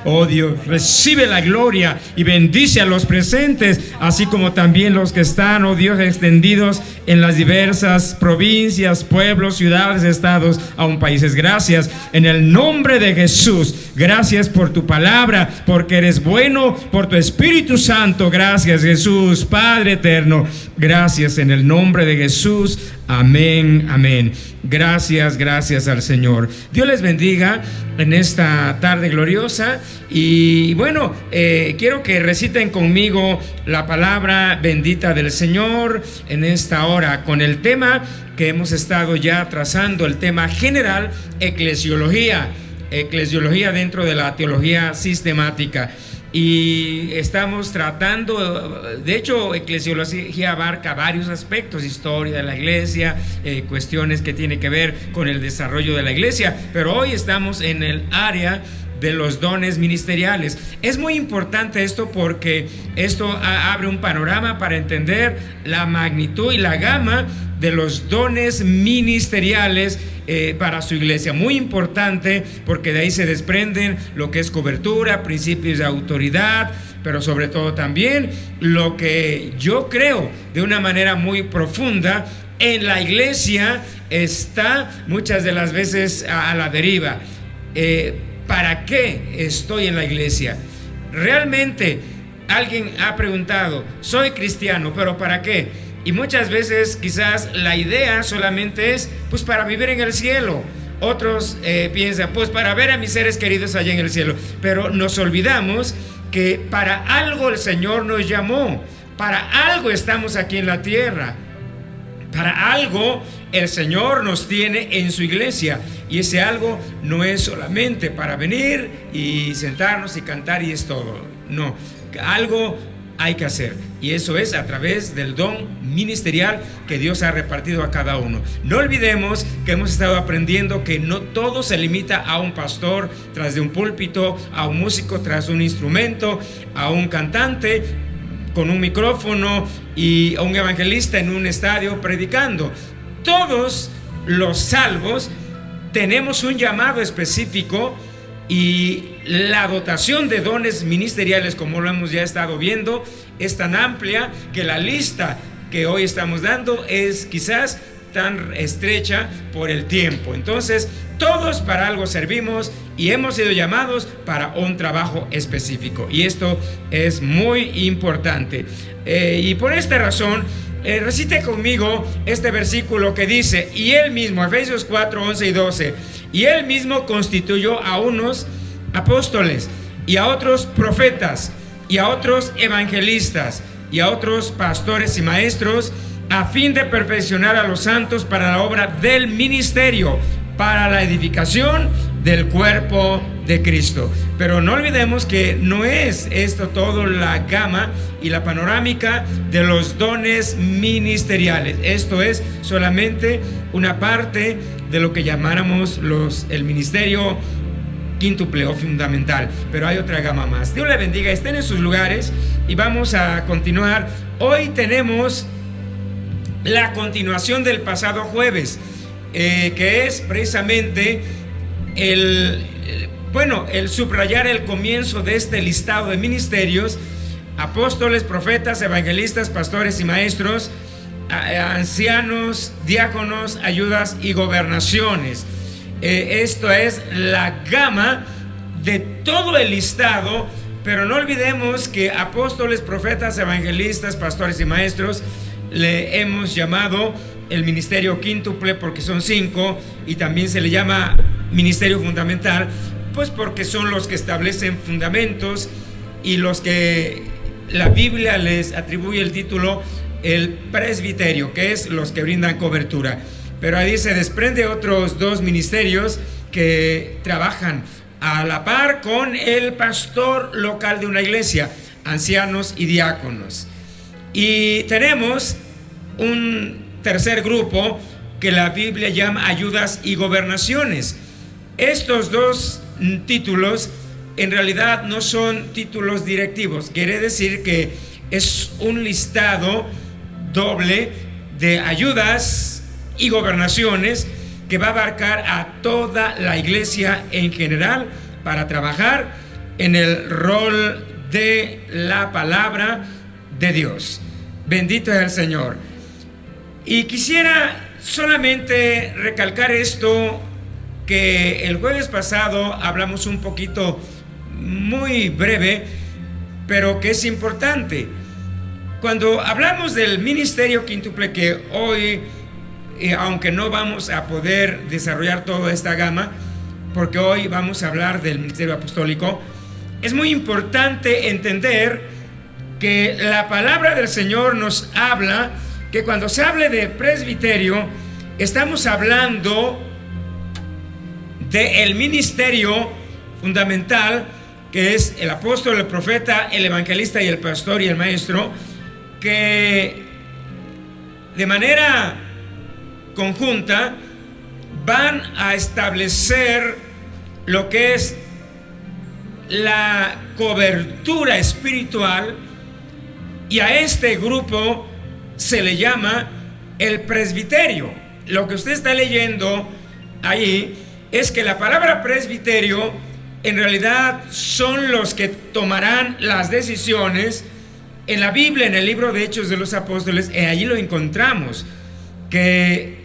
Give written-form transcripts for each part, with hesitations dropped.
Oh Dios, recibe la gloria y bendice a los presentes, así como también los que están, oh Dios, extendidos en las diversas provincias, pueblos, ciudades, estados, aún países. Gracias en el nombre de Jesús. Gracias por tu palabra, porque eres bueno, por tu Espíritu Santo. Gracias, Jesús, Padre eterno. Gracias en el nombre de Jesús. Amén, amén. Gracias, gracias al Señor. Dios les bendiga en esta tarde gloriosa. Y bueno, quiero que reciten conmigo la palabra bendita del Señor en esta hora, con el tema que hemos estado ya trazando, el tema general, eclesiología dentro de la teología sistemática. Y estamos tratando, de hecho, eclesiología abarca varios aspectos: historia de la iglesia, cuestiones que tienen que ver con el desarrollo de la iglesia, pero hoy estamos en el área de los dones ministeriales. Es muy importante esto porque esto abre un panorama para entender la magnitud y la gama de los dones ministeriales para su iglesia. Muy importante porque de ahí se desprenden lo que es cobertura, principios de autoridad, pero sobre todo también lo que yo creo de una manera muy profunda en la iglesia está muchas de las veces a la deriva. ¿Para qué estoy en la iglesia? Realmente alguien ha preguntado: soy cristiano, ¿pero para qué? Y muchas veces quizás la idea solamente es pues para vivir en el cielo. Otros piensan pues para ver a mis seres queridos allá en el cielo. Pero nos olvidamos que para algo el Señor nos llamó, para algo estamos aquí en la tierra, para algo el Señor nos tiene en su iglesia. Y ese algo no es solamente para venir y sentarnos y cantar y es todo. No, algo hay que hacer, y eso es a través del don ministerial que Dios ha repartido a cada uno. No olvidemos que hemos estado aprendiendo que no todo se limita a un pastor tras de un púlpito, a un músico tras un instrumento, a un cantante con un micrófono y a un evangelista en un estadio predicando. Todos los salvos tenemos un llamado específico, y la dotación de dones ministeriales, como lo hemos ya estado viendo, es tan amplia que la lista que hoy estamos dando es quizás tan estrecha por el tiempo. Entonces, todos para algo servimos y hemos sido llamados para un trabajo específico, y esto es muy importante. Y por esta razón, recite conmigo este versículo que dice: y él mismo, Efesios 4, 11 y 12, y él mismo constituyó a unos apóstoles, y a otros profetas, y a otros evangelistas, y a otros pastores y maestros, a fin de perfeccionar a los santos para la obra del ministerio, para la edificación del cuerpo de Cristo. Pero no olvidemos que no es esto todo la gama y la panorámica de los dones ministeriales. Esto es solamente una parte de lo que llamáramos el ministerio quíntuple o fundamental, pero hay otra gama más. Dios le bendiga, estén en sus lugares y vamos a continuar. Hoy tenemos la continuación del pasado jueves, que es precisamente el subrayar el comienzo de este listado de ministerios: apóstoles, profetas, evangelistas, pastores y maestros, ancianos, diáconos, ayudas y gobernaciones. Esto es la gama de todo el listado, pero no olvidemos que apóstoles, profetas, evangelistas, pastores y maestros le hemos llamado el ministerio quíntuple porque son 5, y también se le llama ministerio fundamental pues porque son los que establecen fundamentos y los que la Biblia les atribuye el título el presbiterio, que es los que brindan cobertura. Pero ahí se desprende otros 2 ministerios que trabajan a la par con el pastor local de una iglesia: ancianos y diáconos. Y tenemos un tercer grupo que la Biblia llama ayudas y gobernaciones. Estos 2 títulos en realidad no son títulos directivos, quiere decir que es un listado doble de ayudas y gobernaciones que va a abarcar a toda la iglesia en general para trabajar en el rol de la palabra de Dios. Bendito es el Señor. Y quisiera solamente recalcar esto, que el jueves pasado hablamos un poquito, muy breve, pero que es importante. Cuando hablamos del ministerio quíntuple, que hoy, aunque no vamos a poder desarrollar toda esta gama, porque hoy vamos a hablar del ministerio apostólico, es muy importante entender que la palabra del Señor nos habla que cuando se hable de presbiterio, estamos hablando del ministerio fundamental, que es el apóstol, el profeta, el evangelista y el pastor y el maestro, que de manera conjunta van a establecer lo que es la cobertura espiritual, y a este grupo se le llama el presbiterio. Lo que usted está leyendo ahí es que la palabra presbiterio en realidad son los que tomarán las decisiones. En la Biblia, en el libro de Hechos de los Apóstoles, allí lo encontramos, que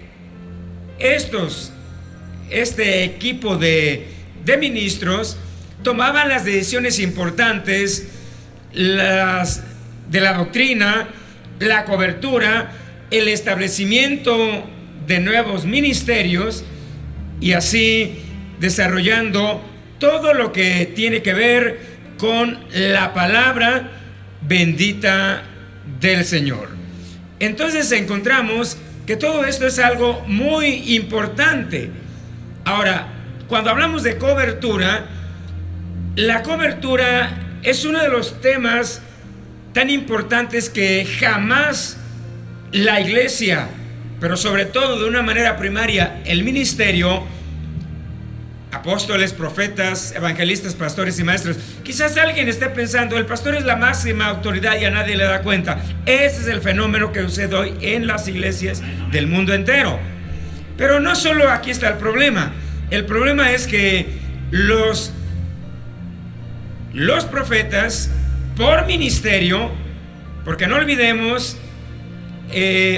este equipo de ministros tomaban las decisiones importantes, de la doctrina, la cobertura, el establecimiento de nuevos ministerios, y así desarrollando todo lo que tiene que ver con la palabra bendita del Señor. Entonces encontramos que todo esto es algo muy importante. Ahora, cuando hablamos de cobertura, la cobertura es uno de los temas tan importantes que jamás la iglesia, pero sobre todo de una manera primaria el ministerio, apóstoles, profetas, evangelistas, pastores y maestros. Quizás alguien esté pensando, el pastor es la máxima autoridad y a nadie le da cuenta. Ese es el fenómeno que sucede hoy en las iglesias del mundo entero. Pero no solo aquí está el problema. El problema es que los profetas, por ministerio, porque no olvidemos,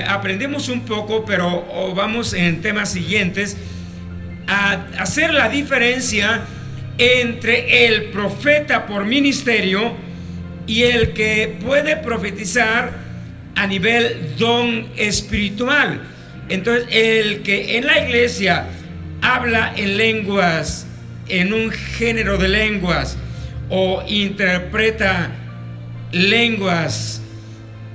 aprendemos un poco, pero vamos en temas siguientes a hacer la diferencia entre el profeta por ministerio y el que puede profetizar a nivel don espiritual. Entonces, el que en la iglesia habla en lenguas, en un género de lenguas, o interpreta lenguas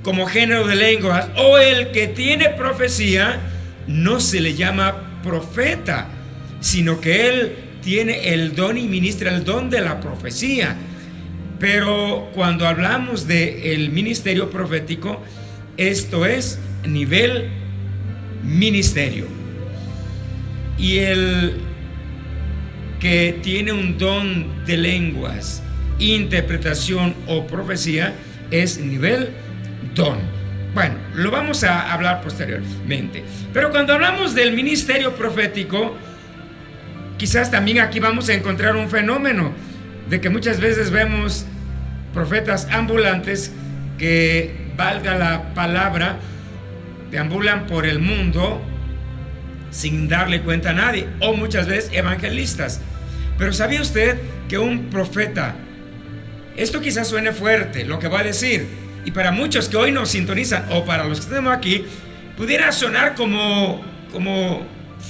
como género de lenguas, o el que tiene profecía, no se le llama profeta, sino que él tiene el don y ministra el don de la profecía. Pero cuando hablamos del ministerio profético, esto es nivel ministerio. Y el que tiene un don de lenguas, interpretación o profecía es nivel don. Bueno, lo vamos a hablar posteriormente. Pero cuando hablamos del ministerio profético, quizás también aquí vamos a encontrar un fenómeno de que muchas veces vemos profetas ambulantes que, valga la palabra, deambulan por el mundo sin darle cuenta a nadie, o muchas veces evangelistas. Pero ¿sabía usted que un profeta, esto quizás suene fuerte lo que va a decir, y para muchos que hoy nos sintonizan, o para los que estamos aquí, pudiera sonar como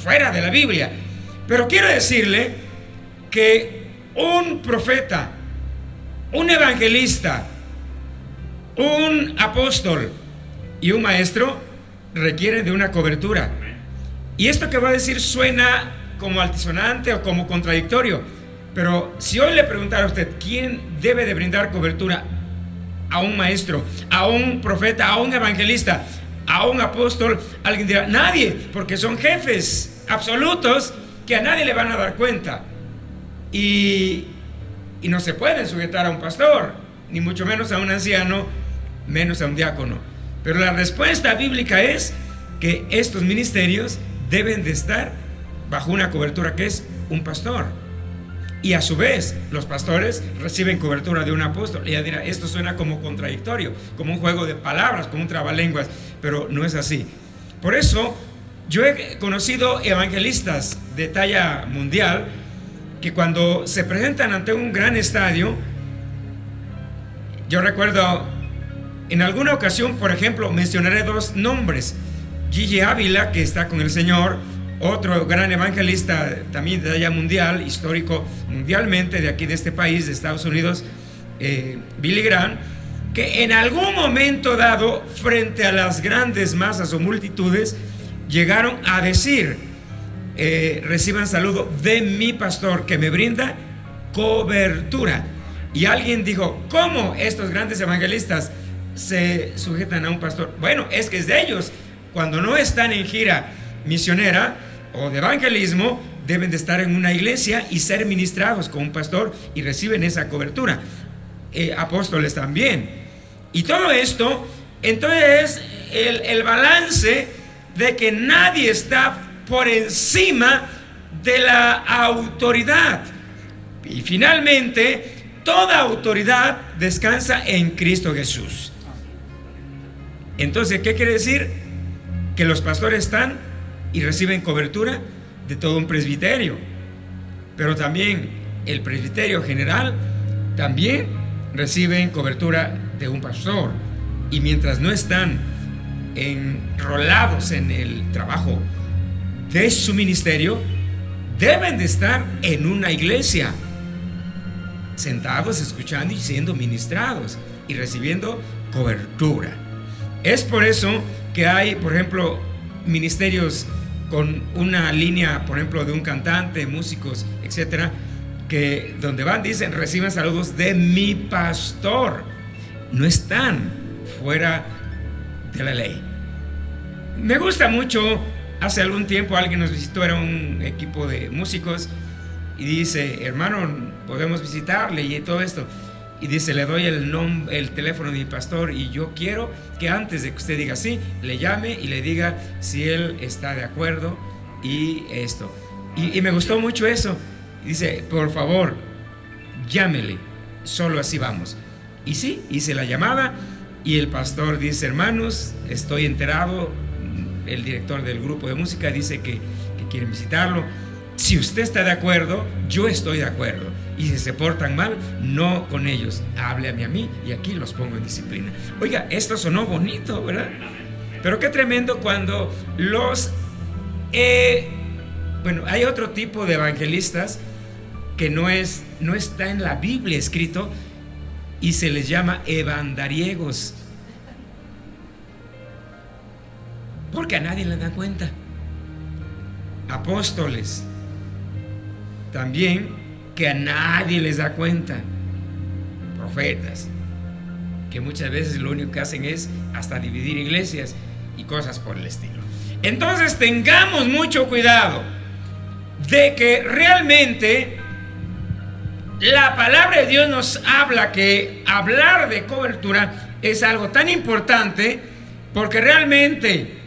fuera de la Biblia? Pero quiero decirle que un profeta, un evangelista, un apóstol y un maestro requieren de una cobertura. Y esto que va a decir suena como altisonante o como contradictorio, pero si hoy le preguntara a usted quién debe de brindar cobertura a un maestro, a un profeta, a un evangelista, a un apóstol, alguien dirá: nadie, porque son jefes absolutos que a nadie le van a dar cuenta, y no se pueden sujetar a un pastor, ni mucho menos a un anciano, menos a un diácono. Pero la respuesta bíblica es que estos ministerios deben de estar bajo una cobertura que es un pastor. y a su vez los pastores reciben cobertura de un apóstol. Ella dirá, esto suena como contradictorio, como un juego de palabras, como un trabalenguas, pero no es así. Por eso yo he conocido evangelistas de talla mundial que cuando se presentan ante un gran estadio, yo recuerdo en alguna ocasión, por ejemplo, mencionaré dos nombres: Gigi Ávila, que está con el Señor, otro gran evangelista también de talla mundial, histórico mundialmente de aquí de este país, de Estados Unidos, Billy Graham, que en algún momento dado, frente a las grandes masas o multitudes, llegaron a decir, reciban saludo de mi pastor que me brinda cobertura. Y alguien dijo, ¿cómo estos grandes evangelistas se sujetan a un pastor? Bueno, es que es de ellos. Cuando no están en gira misionera o de evangelismo, deben de estar en una iglesia y ser ministrados con un pastor y reciben esa cobertura. Apóstoles también. Y todo esto, entonces, el balance de que nadie está por encima de la autoridad. Y finalmente, toda autoridad descansa en Cristo Jesús. Entonces, ¿qué quiere decir? Que los pastores están y reciben cobertura de todo un presbiterio, pero también el presbiterio general también reciben cobertura de un pastor. Y mientras no están enrolados en el trabajo de su ministerio, deben de estar en una iglesia, sentados, escuchando y siendo ministrados y recibiendo cobertura. Es por eso que hay, por ejemplo, ministerios con una línea, por ejemplo, de un cantante, músicos, etcétera, que donde van dicen, reciban saludos de mi pastor. No están fuera de la ley. Me gusta mucho. Hace algún tiempo alguien nos visitó, era un equipo de músicos, y dice, hermano, podemos visitarle y todo esto. Y dice, le doy el teléfono de mi pastor, y yo quiero que antes de que usted diga sí, le llame y le diga si él está de acuerdo y esto. Y me gustó mucho eso. Y dice, por favor, llámele, solo así vamos. Y sí, hice la llamada y el pastor dice, hermanos, estoy enterado, el director del grupo de música dice que quieren visitarlo. Si usted está de acuerdo, yo estoy de acuerdo. Y si se portan mal, no con ellos. Hábleme a mí y aquí los pongo en disciplina. Oiga, esto sonó bonito, ¿verdad? Pero qué tremendo cuando bueno, hay otro tipo de evangelistas que no está en la Biblia escrito y se les llama evandariegos. Porque a nadie le dan cuenta. Apóstoles también, que a nadie les da cuenta. Profetas, que muchas veces lo único que hacen es hasta dividir iglesias y cosas por el estilo. Entonces tengamos mucho cuidado de que realmente la palabra de Dios nos habla que hablar de cobertura es algo tan importante, porque realmente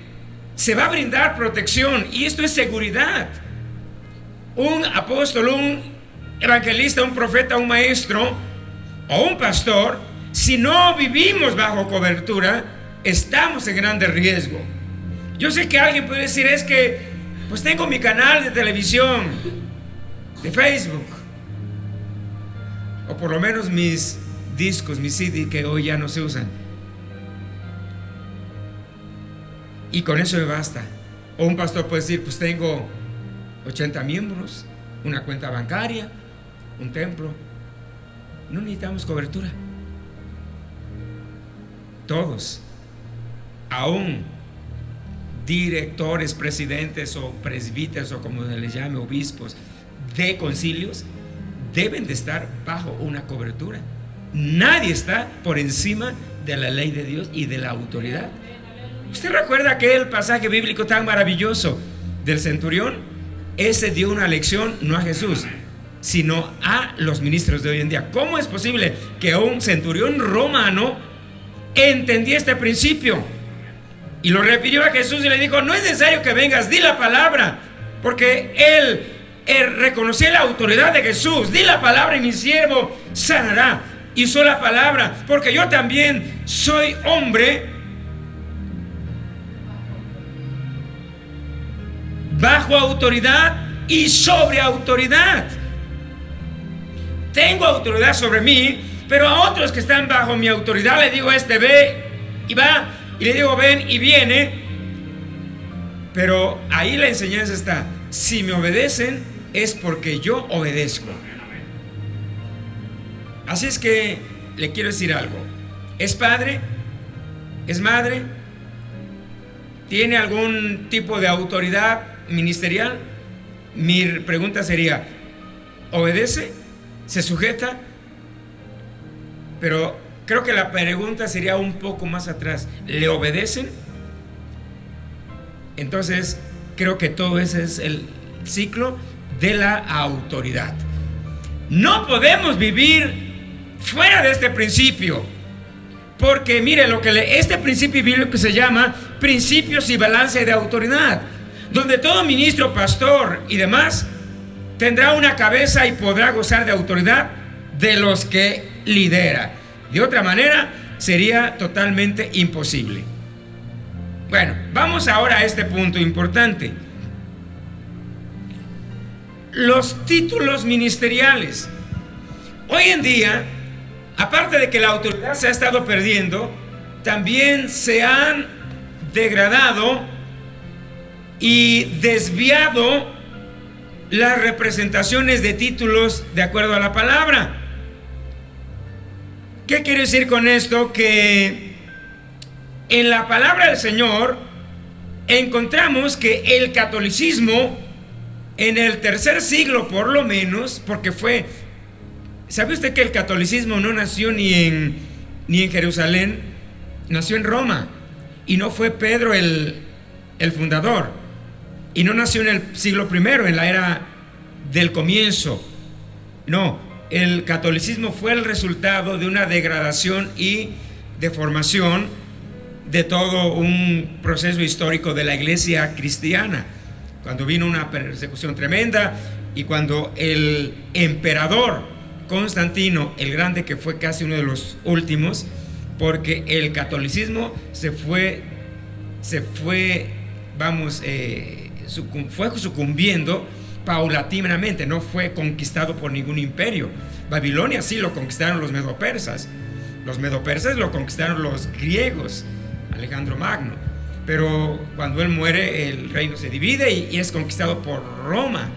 se va a brindar protección, y esto es seguridad. Un apóstol, un evangelista, un profeta, un maestro o un pastor, si no vivimos bajo cobertura, estamos en grande riesgo. Yo sé que alguien puede decir, es que pues tengo mi canal de televisión, de Facebook, o por lo menos mis discos, mis CD que hoy ya no se usan, y con eso me basta. O un pastor puede decir, pues tengo 80 miembros, una cuenta bancaria, un templo. No necesitamos cobertura. Todos, aún directores, presidentes o presbíteros, o como se les llame, obispos de concilios, deben de estar bajo una cobertura. Nadie está por encima de la ley de Dios y de la autoridad. ¿Usted recuerda aquel pasaje bíblico tan maravilloso del centurión? Ese dio una lección no a Jesús, sino a los ministros de hoy en día. ¿Cómo es posible que un centurión romano entendía este principio? Y lo refirió a Jesús y le dijo, no es necesario que vengas, di la palabra, porque reconocer la autoridad de Jesús. Di la palabra y mi siervo sanará. Y usó la palabra, porque yo también soy hombre bajo autoridad y sobre autoridad. Tengo autoridad sobre mí, pero a otros que están bajo mi autoridad le digo: este ve y va, y le digo: ven y viene. Pero ahí la enseñanza está: si me obedecen es porque yo obedezco. Así es que le quiero decir algo. ¿Es padre? ¿Es madre? ¿Tiene algún tipo de autoridad ministerial? Mi pregunta sería: ¿obedece? ¿Se sujeta? Pero creo que la pregunta sería un poco más atrás: ¿le obedecen? Entonces creo que todo ese es el ciclo de la autoridad. No podemos vivir fuera de este principio, porque mire lo que este principio bíblico se llama principios y balance de autoridad, donde todo ministro, pastor y demás tendrá una cabeza y podrá gozar de autoridad de los que lidera. De otra manera sería totalmente imposible. Bueno, vamos ahora a este punto importante: los títulos ministeriales. Hoy en día, aparte de que la autoridad se ha estado perdiendo, también se han degradado y desviado las representaciones de títulos de acuerdo a la palabra. ¿Qué quiero decir con esto? Que en la palabra del Señor encontramos que el catolicismo en el tercer siglo, por lo menos, porque ¿sabe usted que el catolicismo no nació ni en Jerusalén? Nació en Roma, y no fue Pedro el fundador, y no nació en el siglo I, en la era del comienzo. No, el catolicismo fue el resultado de una degradación y deformación de todo un proceso histórico de la iglesia cristiana, cuando vino una persecución tremenda, y cuando el emperador Constantino el Grande, que fue casi uno de los últimos, porque el catolicismo fue sucumbiendo paulatinamente, no fue conquistado por ningún imperio. Babilonia sí lo conquistaron los medopersas lo conquistaron los griegos, Alejandro Magno, pero cuando él muere el reino se divide y es conquistado por Roma.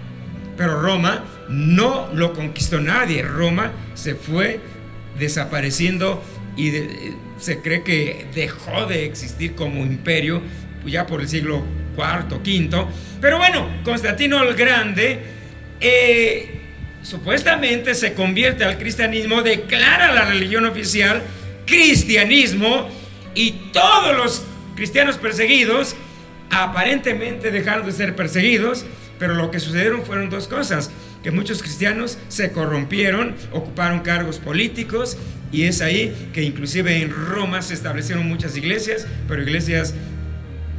Pero Roma no lo conquistó nadie. Roma se fue desapareciendo y se cree que dejó de existir como imperio ya por el siglo IV, V. Pero bueno, Constantino el Grande supuestamente se convierte al cristianismo, declara la religión oficial cristianismo, y todos los cristianos perseguidos aparentemente dejaron de ser perseguidos. Pero lo que sucedieron fueron dos cosas: que muchos cristianos se corrompieron, ocuparon cargos políticos, y es ahí que inclusive en Roma se establecieron muchas iglesias, pero iglesias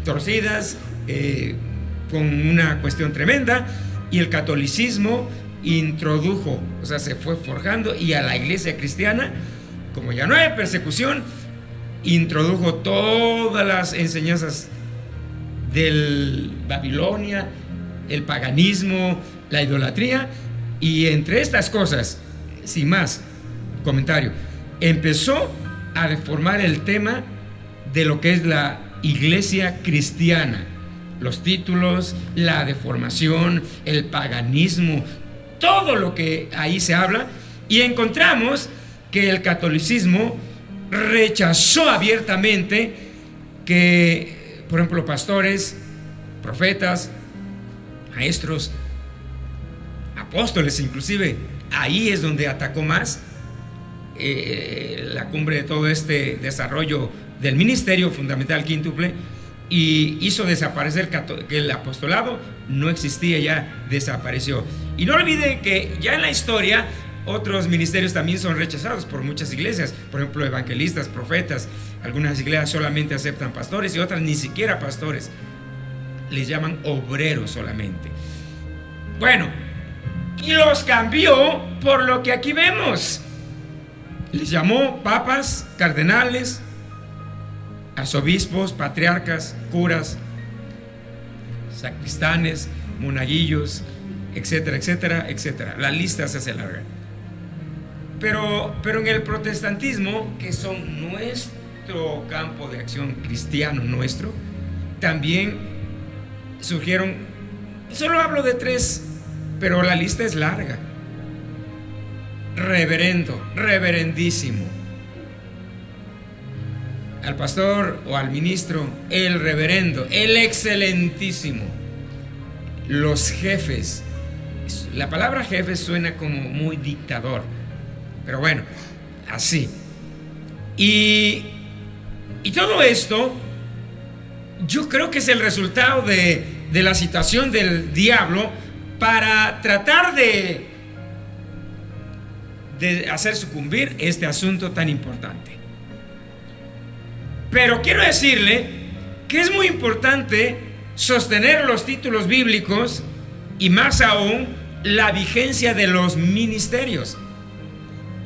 torcidas, con una cuestión tremenda, y el catolicismo introdujo, o sea, se fue forjando, y a la iglesia cristiana, como ya no hay persecución, introdujo todas las enseñanzas del Babilonia, el paganismo, la idolatría, y entre estas cosas, sin más comentario, empezó a deformar el tema de lo que es la iglesia cristiana: los títulos, la deformación, el paganismo, todo lo que ahí se habla. Y encontramos que el catolicismo rechazó abiertamente que, por ejemplo, pastores, profetas, maestros, apóstoles, inclusive ahí es donde atacó más la cumbre de todo este desarrollo del ministerio fundamental quíntuple, y hizo desaparecer que el apostolado no existía, ya desapareció. Y no olviden que ya en la historia otros ministerios también son rechazados por muchas iglesias, por ejemplo, evangelistas, profetas. Algunas iglesias solamente aceptan pastores y otras ni siquiera pastores, les llaman obreros solamente. Bueno, y los cambió por lo que aquí vemos. Les llamó papas, cardenales, arzobispos, patriarcas, curas, sacristanes, monaguillos, etcétera, etcétera, etcétera. La lista se hace larga. Pero en el protestantismo, que son nuestro campo de acción cristiano nuestro, también surgieron, solo hablo de 3, pero la lista es larga. Reverendo, reverendísimo. Al pastor o al ministro, el reverendo, el excelentísimo. Los jefes. La palabra jefe suena como muy dictador, pero bueno, así. Y todo esto, yo creo que es el resultado de la situación del diablo para tratar de hacer sucumbir este asunto tan importante. Pero quiero decirle que es muy importante sostener los títulos bíblicos y más aún la vigencia de los ministerios.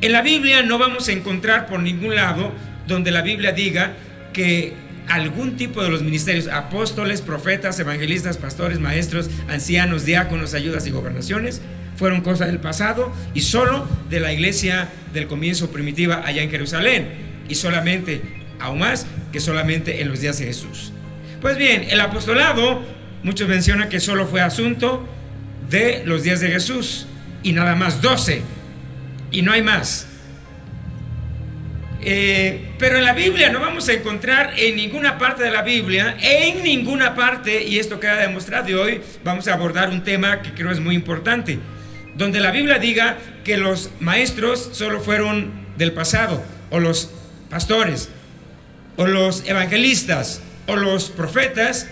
En la Biblia no vamos a encontrar por ningún lado donde la Biblia diga que algún tipo de los ministerios, apóstoles, profetas, evangelistas, pastores, maestros, ancianos, diáconos, ayudas y gobernaciones, fueron cosas del pasado y solo de la iglesia del comienzo primitiva allá en Jerusalén, y solamente, aún más que solamente en los días de Jesús. Pues bien, el apostolado, muchos mencionan que solo fue asunto de los días de Jesús y nada más, 12, y no hay más. Pero en la Biblia no vamos a encontrar en ninguna parte de la Biblia, en ninguna parte, y esto queda demostrado, y hoy vamos a abordar un tema que creo es muy importante, donde la Biblia diga que los maestros solo fueron del pasado, o los pastores, o los evangelistas, o los profetas,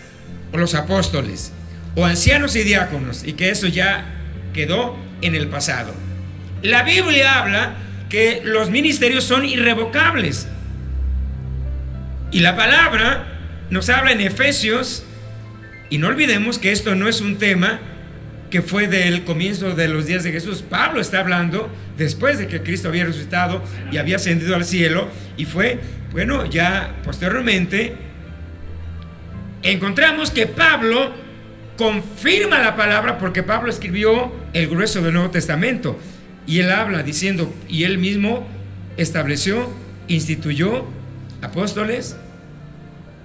o los apóstoles, o ancianos y diáconos, y que eso ya quedó en el pasado. La Biblia habla que los ministerios son irrevocables, y la palabra nos habla en Efesios, y no olvidemos que esto no es un tema que fue del comienzo de los días de Jesús. Pablo está hablando después de que Cristo había resucitado y había ascendido al cielo, y fue, bueno, ya posteriormente encontramos que Pablo confirma la palabra, porque Pablo escribió el grueso del Nuevo Testamento, y él habla diciendo, y él mismo estableció, instituyó apóstoles,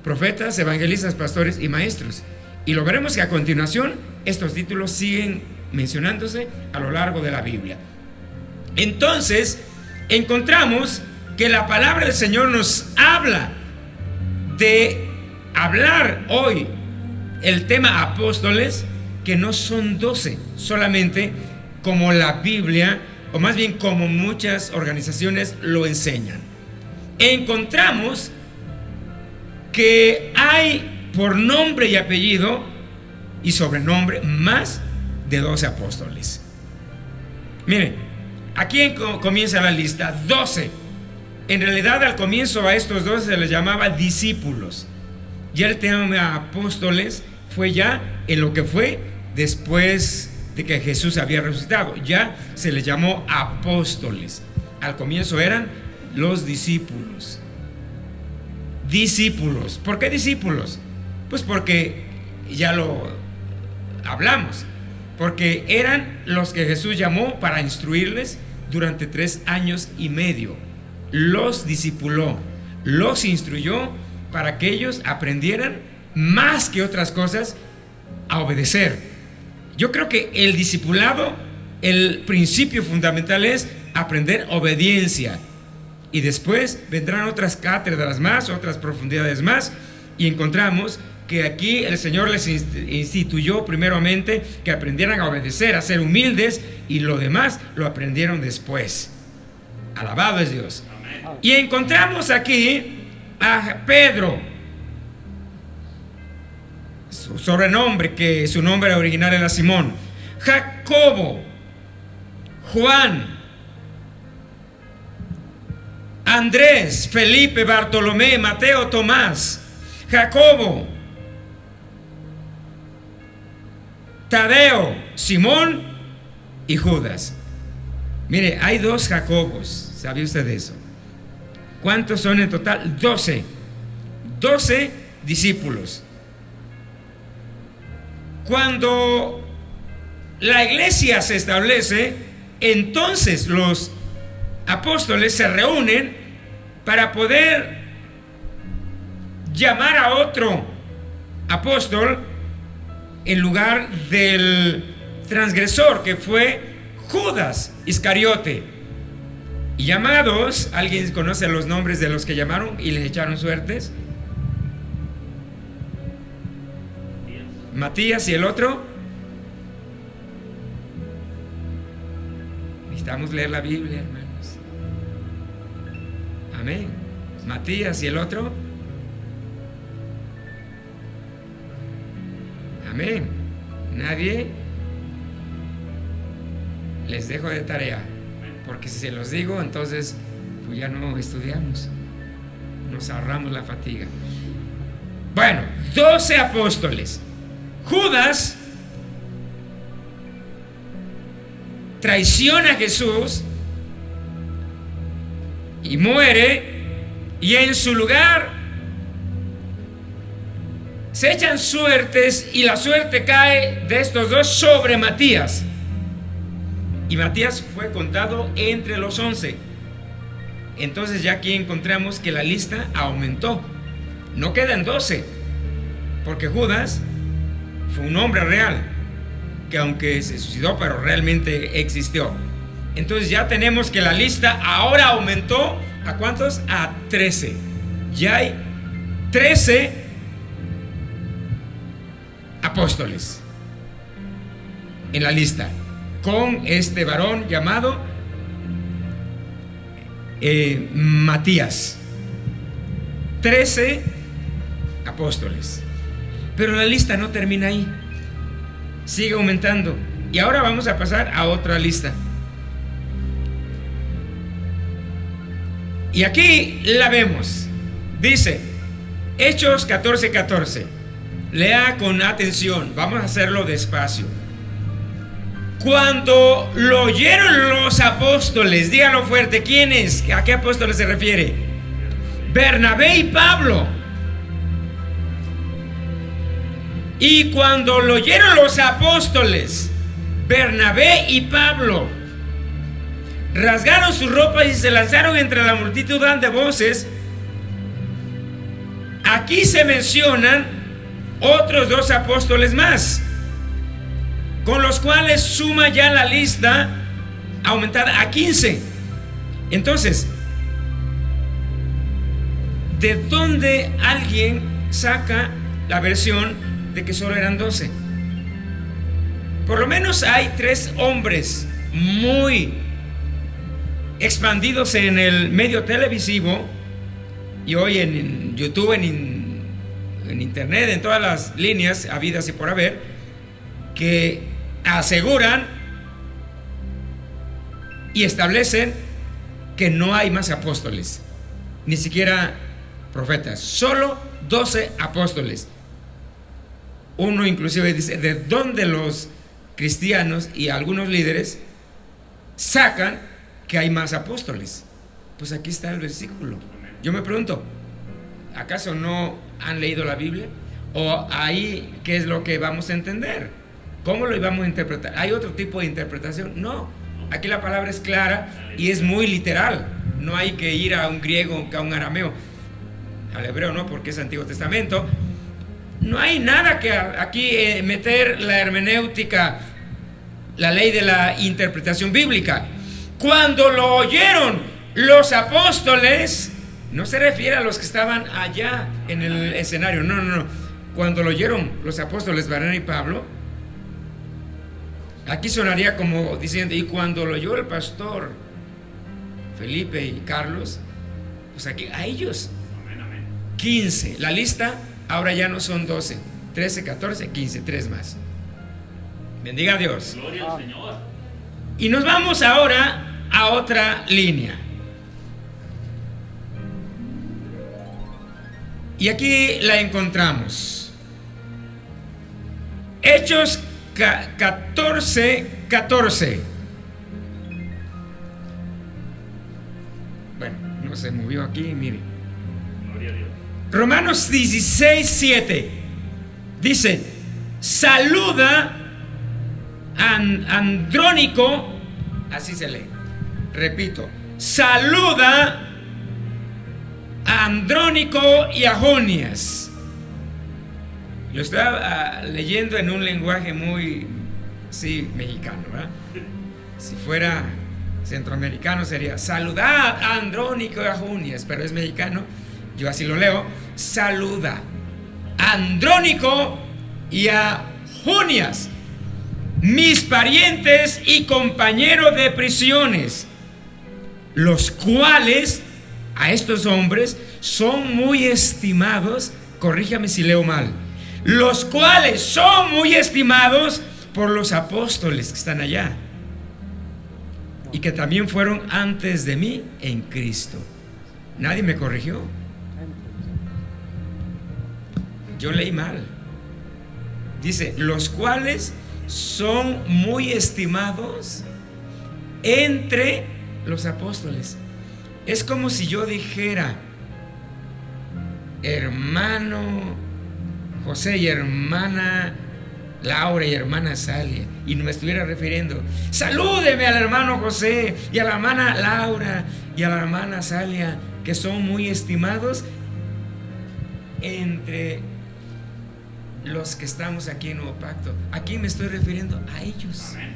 profetas, evangelistas, pastores y maestros. Y lo veremos que a continuación estos títulos siguen mencionándose a lo largo de la Biblia. Entonces encontramos que la palabra del Señor nos habla de hablar hoy el tema apóstoles, que no son 12 solamente como la Biblia, o más bien como muchas organizaciones lo enseñan. Encontramos que hay por nombre y apellido y sobrenombre más de 12 apóstoles. Miren, aquí comienza la lista, 12. En realidad al comienzo a estos 12 se les llamaba discípulos. Ya el tema apóstoles fue ya en lo que fue después de que Jesús había resucitado. Ya se les llamó apóstoles. Al comienzo eran los discípulos. Discípulos. ¿Por qué discípulos? Pues porque ya lo hablamos, porque eran los que Jesús llamó para instruirles durante 3 años y medio. Los discipuló, los instruyó para que ellos aprendieran más que otras cosas a obedecer. Yo creo que el discipulado, el principio fundamental es aprender obediencia, y después vendrán otras cátedras más, otras profundidades más, y encontramos que aquí el Señor les instituyó primeramente que aprendieran a obedecer, a ser humildes, y lo demás lo aprendieron después. Alabado es Dios. Amén. Y encontramos aquí a Pedro, su sobrenombre, que su nombre original era Simón, Jacobo, Juan, Andrés, Felipe, Bartolomé, Mateo, Tomás, Jacobo, Tadeo, Simón y Judas. Mire, hay 2 Jacobos, ¿sabía usted de eso? ¿Cuántos son en total? 12 discípulos. Cuando la iglesia se establece, entonces los apóstoles se reúnen para poder llamar a otro apóstol en lugar del transgresor que fue Judas Iscariote. Y llamados, ¿alguien conoce los nombres de los que llamaron y les echaron suertes? Matías y el otro. Necesitamos leer la Biblia, hermanos. Amén. Matías y el otro. Amén. Nadie. Les dejo de tarea, porque si se los digo, entonces pues ya no estudiamos, nos ahorramos la fatiga. Bueno, 12 apóstoles. Judas traiciona a Jesús y muere, y en su lugar se echan suertes, y la suerte cae de estos 2 sobre Matías. Y Matías fue contado entre los 11. Entonces ya aquí encontramos que la lista aumentó. No quedan 12, porque Judas fue un hombre real, que aunque se suicidó, pero realmente existió. Entonces ya tenemos que la lista ahora aumentó. ¿A cuántos? A 13. Ya hay 13 apóstoles en la lista, con este varón llamado Matías. 13 apóstoles. Pero la lista no termina ahí, sigue aumentando. Y ahora vamos a pasar a otra lista. Y aquí la vemos. Dice Hechos 14:14. Lea con atención, vamos a hacerlo despacio. Cuando lo oyeron los apóstoles, díganlo fuerte, ¿quiénes? ¿A qué apóstoles se refiere? Bernabé y Pablo. Y cuando lo oyeron los apóstoles, Bernabé y Pablo, rasgaron sus ropas y se lanzaron entre la multitud dando voces. Aquí se mencionan otros 2 apóstoles más, con los cuales suma ya la lista aumentada a 15. Entonces, ¿de dónde alguien saca la versión de que solo eran 12? Por lo menos hay 3 hombres muy expandidos en el medio televisivo y hoy en YouTube, en internet, en todas las líneas habidas y por haber, que aseguran y establecen que no hay más apóstoles, ni siquiera profetas, solo 12 apóstoles. Uno inclusive dice, ¿de dónde los cristianos y algunos líderes sacan que hay más apóstoles? Pues aquí está el versículo. Yo me pregunto, ¿acaso no han leído la Biblia? ¿O ahí qué es lo que vamos a entender? ¿Cómo lo íbamos a interpretar? ¿Hay otro tipo de interpretación? No, aquí la palabra es clara y es muy literal. No hay que ir a un griego, a un arameo, al hebreo no, porque es Antiguo Testamento. No hay nada que aquí meter la hermenéutica, la ley de la interpretación bíblica. Cuando lo oyeron los apóstoles, no se refiere a los que estaban allá en el escenario, no. Cuando lo oyeron los apóstoles Bernabé y Pablo, aquí sonaría como diciendo, y cuando lo oyó el pastor Felipe y Carlos, pues aquí a ellos 15. La lista ahora ya no son 12, 13, 14, 15, 3 más. Bendiga a Dios. Gloria al Señor. Y nos vamos ahora a otra línea. Y aquí la encontramos. Hechos 14:14. no se movió aquí, mire. Gloria a Dios. Romanos 16:7 dice: saluda a Andrónico, así se lee, repito, saluda a Andrónico y a Junias. Lo estaba leyendo en un lenguaje muy, sí, mexicano, ¿verdad? Si fuera centroamericano sería: saludad a Andrónico y a Junias, pero es mexicano, yo así lo leo: saluda a Andrónico y a Junias, mis parientes y compañeros de prisiones, los cuales, a estos hombres, son muy estimados, corríjame si leo mal, los cuales son muy estimados por los apóstoles que están allá y que también fueron antes de mí en Cristo. Nadie me corrigió. Yo leí mal. Dice: los cuales son muy estimados entre los apóstoles. Es como si yo dijera: hermano José y hermana Laura y hermana Salia, y no me estuviera refiriendo: salúdeme al hermano José y a la hermana Laura y a la hermana Salia, que son muy estimados entre los que estamos aquí en Nuevo Pacto. Aquí me estoy refiriendo a ellos. Amén.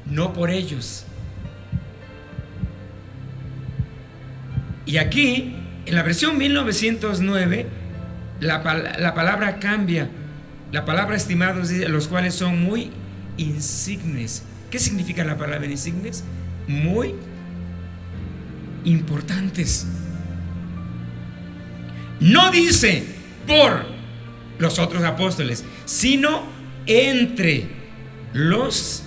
No por ellos. Y aquí, en la versión 1909, la palabra cambia. La palabra estimados dice: los cuales son muy insignes. ¿Qué significa la palabra insignes? Muy importantes. No dice por los otros apóstoles, sino entre los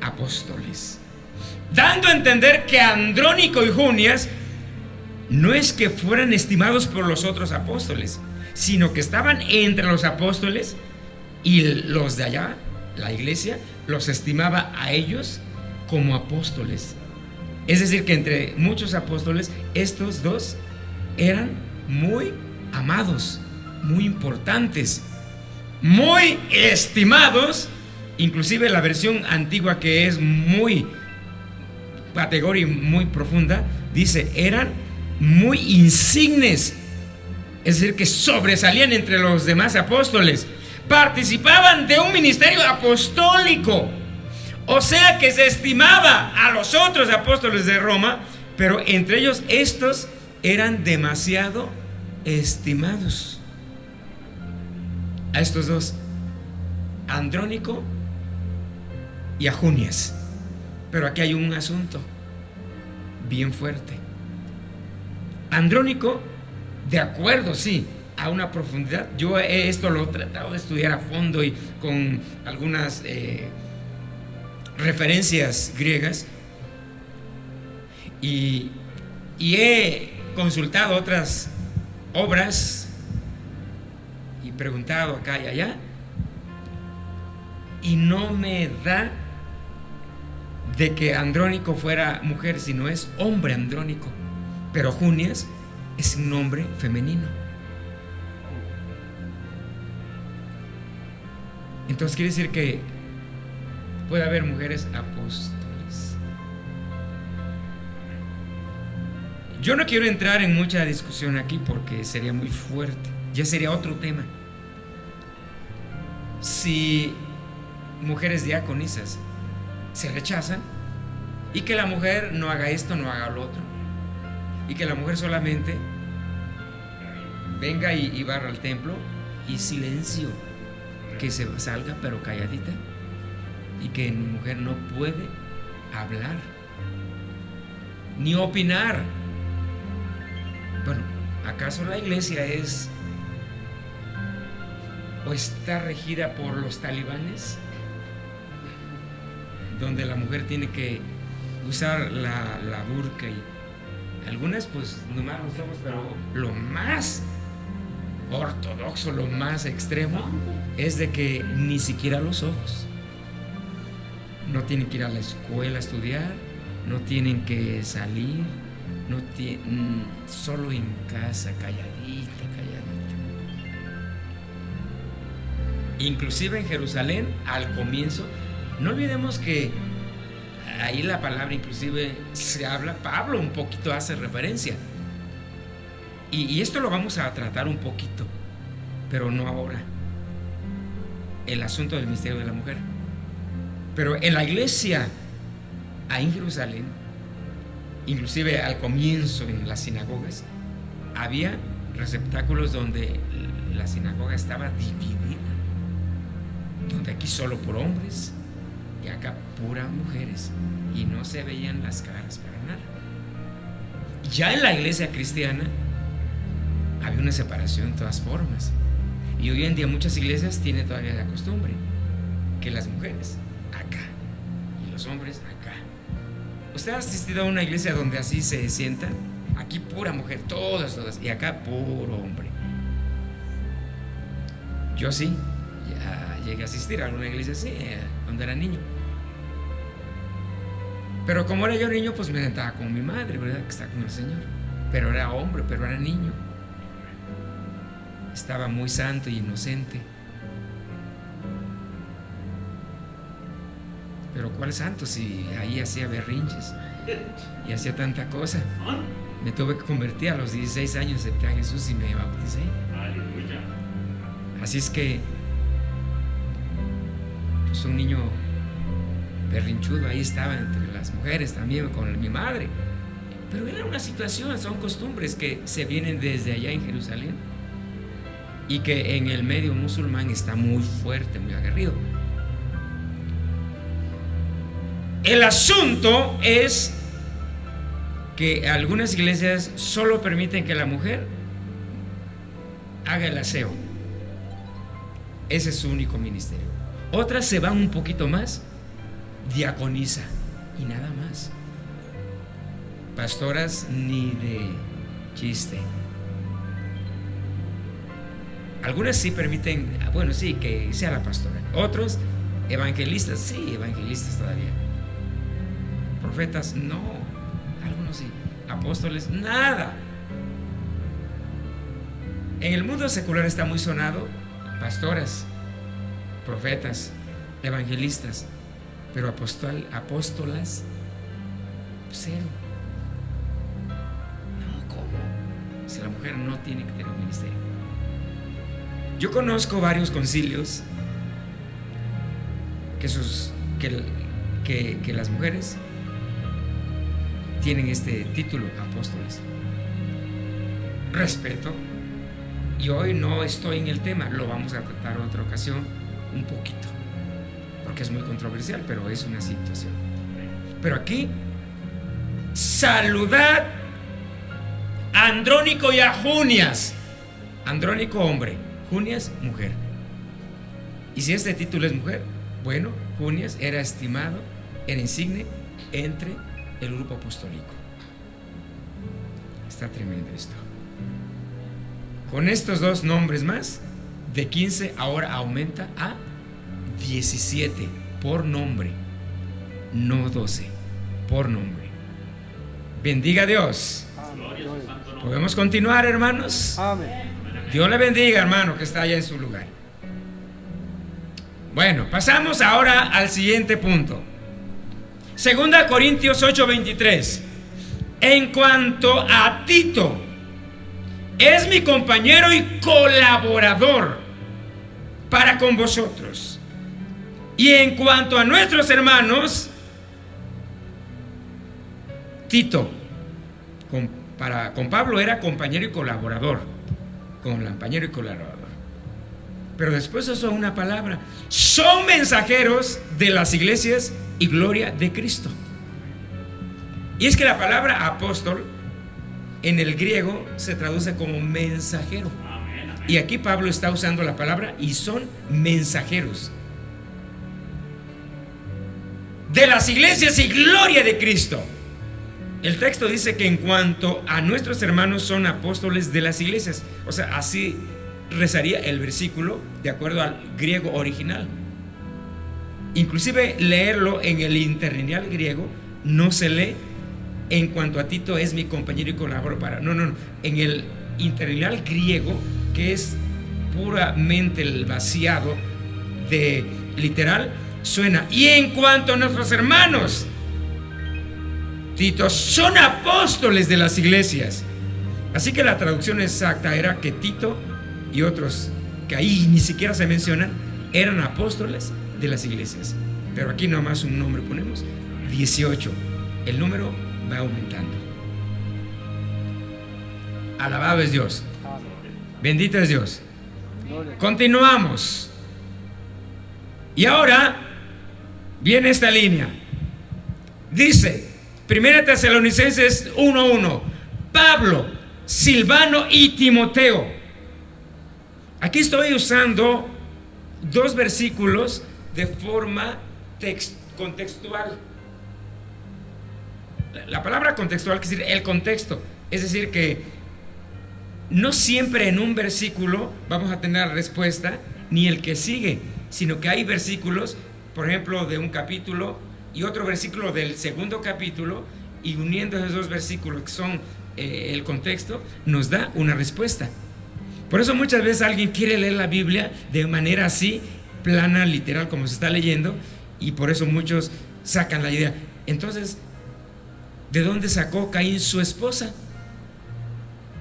apóstoles, dando a entender que Andrónico y Junias no es que fueran estimados por los otros apóstoles, sino que estaban entre los apóstoles, y los de allá, la iglesia, los estimaba a ellos como apóstoles. Es decir, que entre muchos apóstoles, estos dos eran muy amados, muy importantes, muy estimados. Inclusive la versión antigua, que es muy categoría muy profunda, dice: eran muy insignes, es decir, que sobresalían entre los demás apóstoles, participaban de un ministerio apostólico, o sea que se estimaba a los otros apóstoles de Roma, pero entre ellos estos eran demasiado estimados. A estos dos, Andrónico y a Junias. Pero aquí hay un asunto bien fuerte. Andrónico, de acuerdo, sí, a una profundidad. Yo esto lo he tratado de estudiar a fondo y con algunas referencias griegas, y he consultado otras obras y preguntado acá y allá, y no me da de que Andrónico fuera mujer, sino es hombre Andrónico, pero Junias es un nombre femenino. Entonces quiere decir que puede haber mujeres apóstoles. Yo no quiero entrar en mucha discusión aquí porque sería muy fuerte, ya sería otro tema. Si mujeres diaconisas se rechazan, y que la mujer no haga esto, no haga lo otro, y que la mujer solamente venga y barra al templo, y silencio, que se salga pero calladita, y que la mujer no puede hablar ni opinar. Bueno, ¿acaso la iglesia es o está regida por los talibanes, donde la mujer tiene que usar la burka, y algunas pues nomás los ojos, pero lo más ortodoxo, lo más extremo es de que ni siquiera los ojos, no tienen que ir a la escuela a estudiar, no tienen que salir, solo en casa, calladita, calladita. Inclusive en Jerusalén, al comienzo, no olvidemos que ahí la palabra inclusive se habla, Pablo un poquito hace referencia. Y esto lo vamos a tratar un poquito, pero no ahora. El asunto del misterio de la mujer. Pero en la iglesia, ahí en Jerusalén, inclusive al comienzo en las sinagogas, había receptáculos donde la sinagoga estaba dividida, donde aquí solo por hombres y acá puras mujeres, y no se veían las caras para nada. Ya en la iglesia cristiana había una separación de todas formas, y hoy en día muchas iglesias tienen todavía la costumbre que las mujeres acá y los hombres acá. ¿Usted ha asistido a una iglesia donde así se sientan? Aquí pura mujer, todas, y acá puro hombre. Yo sí, ya llegué a asistir a una iglesia así, cuando era niño. Pero como era yo niño, pues me sentaba con mi madre, ¿verdad? Que está con el Señor. Pero era hombre, pero era niño. Estaba muy santo y inocente. Pero ¿cuál santo si ahí hacía berrinches y hacía tanta cosa? Me tuve que convertir a los 16 años, acepté a Jesús y me bauticé. Aleluya. Así es que pues un niño berrinchudo ahí estaba entre las mujeres también con mi madre. Pero era una situación, son costumbres que se vienen desde allá en Jerusalén y que en el medio musulmán está muy fuerte, muy aguerrido. El asunto es que algunas iglesias solo permiten que la mujer haga el aseo. Ese es su único ministerio. Otras se van un poquito más, diaconiza y nada más. Pastoras ni de chiste. Algunas sí permiten, bueno, sí, que sea la pastora. Otros, evangelistas, sí, evangelistas todavía. Profetas, no. Algunos sí. Apóstoles, nada. En el mundo secular está muy sonado pastoras, profetas, evangelistas, pero apóstolas, cero. No, ¿cómo? Si la mujer no tiene que tener un ministerio. Yo conozco varios concilios que las mujeres tienen este título, apóstoles. Respeto. Y hoy no estoy en el tema, lo vamos a tratar en otra ocasión un poquito, porque es muy controversial, pero es una situación. Pero aquí, saludad a Andrónico y a Junias. Andrónico, hombre, Junias, mujer. Y si este título es mujer, bueno, Junias era estimado, era insigne entre el grupo apostólico. Está tremendo esto. Con estos dos nombres más, de 15 ahora aumenta a 17 por nombre, no 12, por nombre. Bendiga a Dios. ¿Podemos continuar, hermanos? Amén. Dios le bendiga, hermano, que está allá en su lugar. Bueno, pasamos ahora al siguiente punto. 2 Corintios 8:23. En cuanto a Tito, es mi compañero y colaborador para con vosotros. Y en cuanto a nuestros hermanos, Tito, con Pablo era compañero y colaborador. Compañero y colaborador. Pero después usó una palabra. Son mensajeros de las iglesias y gloria de Cristo. Y es que la palabra apóstol en el griego se traduce como mensajero. Y aquí Pablo está usando la palabra y son mensajeros de las iglesias y gloria de Cristo. El texto dice que en cuanto a nuestros hermanos son apóstoles de las iglesias. O sea, así rezaría el versículo de acuerdo al griego original. Inclusive leerlo en el interlineal griego no se lee en cuanto a Tito es mi compañero y colaborador para. No. En el interlineal griego, que es puramente el vaciado de literal, suena: y en cuanto a nuestros hermanos, Tito, son apóstoles de las iglesias. Así que la traducción exacta era que Tito y otros, que ahí ni siquiera se mencionan, eran apóstoles de las iglesias. Pero aquí nomás un nombre ponemos: 18. El número va aumentando. Alabado es Dios. Bendito es Dios. Continuamos. Y ahora viene esta línea. Dice 1 Tesalonicenses 1:1: Pablo, Silvano y Timoteo. Aquí estoy usando dos versículos de forma contextual. La palabra contextual quiere decir el contexto. Es decir, que no siempre en un versículo vamos a tener la respuesta, ni el que sigue, sino que hay versículos, por ejemplo, de un capítulo y otro versículo del segundo capítulo, y uniendo esos dos versículos que son el contexto, nos da una respuesta. Por eso muchas veces alguien quiere leer la Biblia de manera así, plana, literal, como se está leyendo, y por eso muchos sacan la idea. Entonces, ¿de dónde sacó Caín su esposa?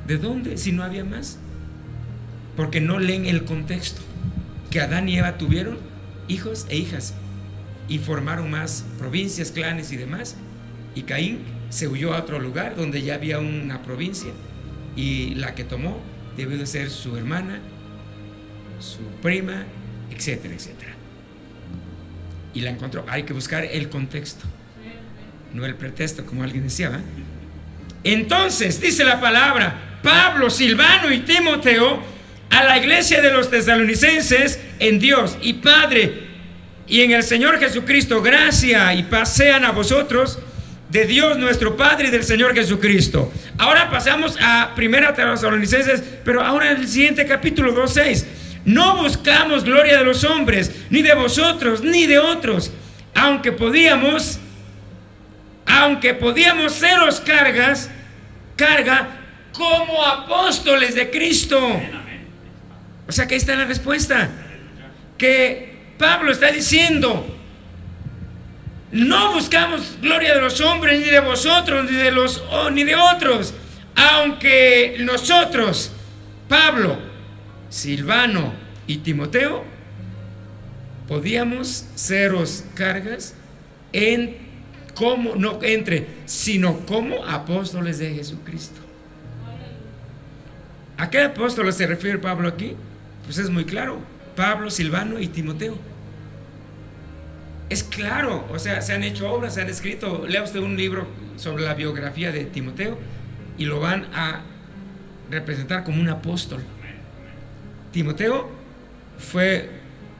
¿De dónde? Si no había más. Porque no leen el contexto. Que Adán y Eva tuvieron hijos e hijas y formaron más provincias, clanes y demás. Y Caín se huyó a otro lugar donde ya había una provincia, y la que tomó debió de ser su hermana, su prima, etcétera, etcétera. Y la encontró. Hay que buscar el contexto, no el pretexto, como alguien decía, ¿verdad? Entonces dice la palabra: Pablo, Silvano y Timoteo, a la iglesia de los tesalonicenses, en Dios y Padre y en el Señor Jesucristo, gracia y paz sean a vosotros, de Dios nuestro Padre y del Señor Jesucristo. Ahora pasamos a 1 Tesalonicenses, pero ahora en el siguiente capítulo 2:6. No buscamos gloria de los hombres, ni de vosotros, ni de otros, aunque podíamos seros carga como apóstoles de Cristo. O sea que ahí está la respuesta, que Pablo está diciendo: no buscamos gloria de los hombres, ni de vosotros, ni de otros, aunque nosotros, Pablo, Silvano y Timoteo, podíamos seros cargas sino como apóstoles de Jesucristo. ¿A qué apóstoles se refiere Pablo aquí? Pues es muy claro: Pablo, Silvano y Timoteo. Es claro, o sea, se han hecho obras, se han escrito. Lea usted un libro sobre la biografía de Timoteo y lo van a representar como un apóstol. Timoteo fue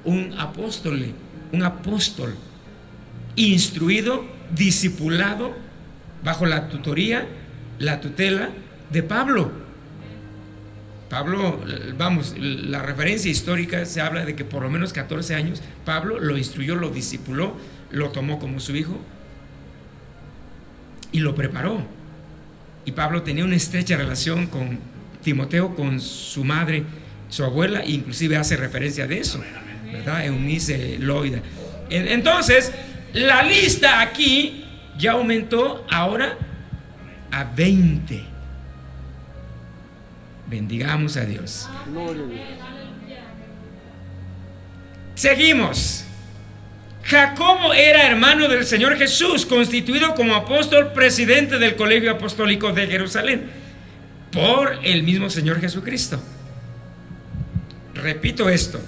un apóstol instruido, discipulado bajo la tutoría, la tutela de Pablo. La referencia histórica se habla de que por lo menos 14 años Pablo lo instruyó, lo discipuló, lo tomó como su hijo y lo preparó. Y Pablo tenía una estrecha relación con Timoteo, con su madre, su abuela, e inclusive hace referencia de eso, ¿verdad? Eunice Loida. Entonces, la lista aquí ya aumentó ahora a 20. Bendigamos a Dios. Seguimos. Jacobo era hermano del Señor Jesús, constituido como apóstol, presidente del Colegio Apostólico de Jerusalén, por el mismo Señor Jesucristo. Repito esto,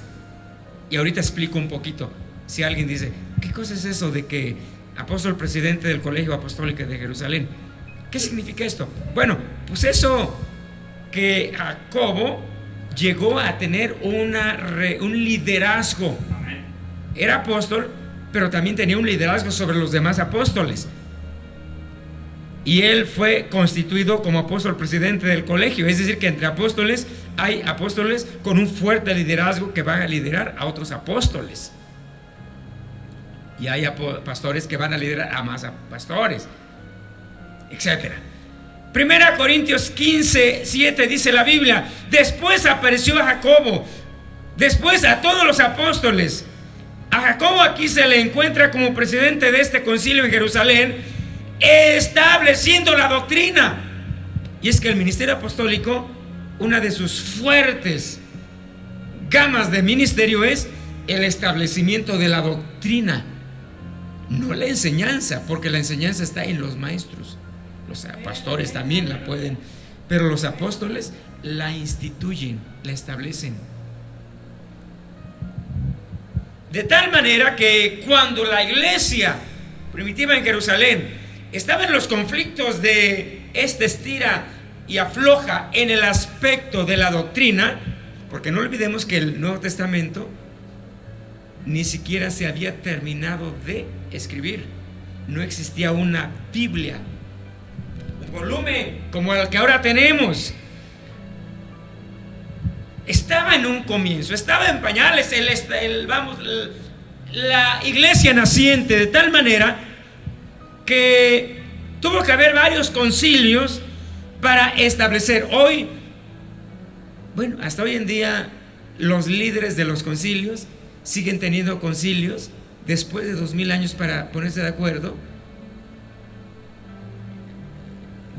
y ahorita explico un poquito. Si alguien dice: ¿qué cosa es eso de que apóstol, presidente del Colegio Apostólico de Jerusalén? ¿Qué significa esto? Bueno, pues eso, que Jacobo llegó a tener un liderazgo. Era apóstol, pero también tenía un liderazgo sobre los demás apóstoles. Y él fue constituido como apóstol presidente del colegio. Es decir, que entre apóstoles hay apóstoles con un fuerte liderazgo que van a liderar a otros apóstoles. y hay pastores que van a liderar a más pastores, etcétera. Primera Corintios 15:7 dice la Biblia: después apareció a Jacobo, después a todos los apóstoles. A Jacobo aquí se le encuentra como presidente de este concilio en Jerusalén, estableciendo la doctrina. Y es que el ministerio apostólico, una de sus fuertes gamas de ministerio es el establecimiento de la doctrina, no la enseñanza, porque la enseñanza está en los maestros. Los pastores también la pueden, pero los apóstoles la instituyen, la establecen. De tal manera que cuando la iglesia primitiva en Jerusalén estaba en los conflictos de estira y afloja en el aspecto de la doctrina, porque no olvidemos que el Nuevo Testamento ni siquiera se había terminado de escribir. No existía una Biblia, un volumen como el que ahora tenemos. Estaba en un comienzo, estaba en pañales, la iglesia naciente, de tal manera que tuvo que haber varios concilios para establecer. Hoy, bueno, hasta hoy en día, los líderes de los concilios siguen teniendo concilios después de 2000 años para ponerse de acuerdo